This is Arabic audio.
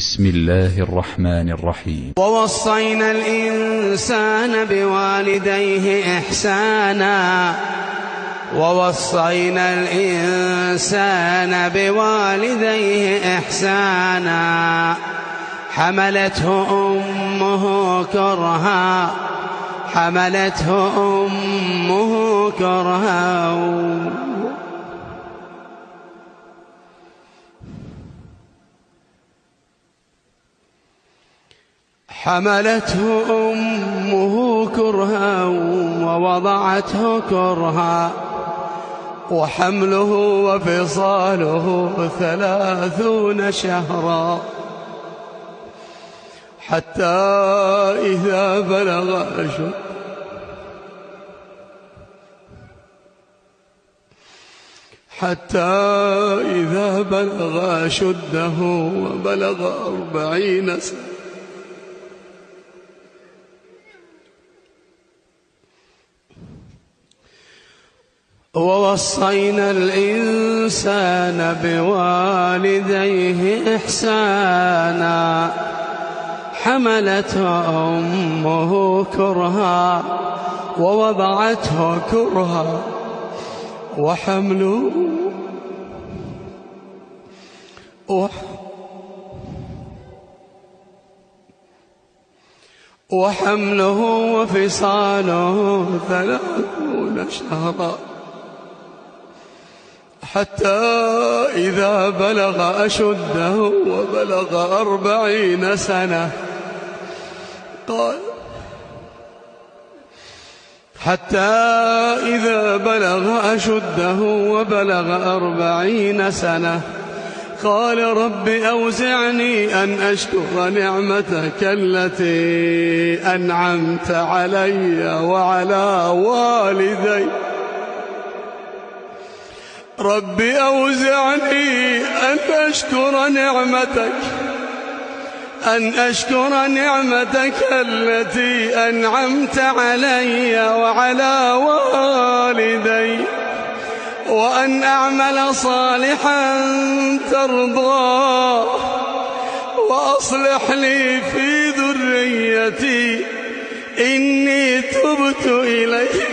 بسم الله الرحمن الرحيم. ووصينا الإنسان بوالديه إحسانا حملته أمه كرها ووضعته كرها وحمله وفصاله 30 شهرا حتى إذا بلغ أشده وبلغ 40 سنة ووصينا الإنسان بوالديه إحسانا حملته أمه كرها ووضعته كرها وحمله وفصاله 30 شهرا حتى إذا بلغ أشده وبلغ 40 سنة قال رب أوزعني أن أشكر نعمتك التي أنعمت علي وعلى والدي رب أوزعني أن أشكر نعمتك التي أنعمت علي وعلى والدي وأن أعمل صالحا ترضاه وأصلح لي في ذريتي إني تبت إليك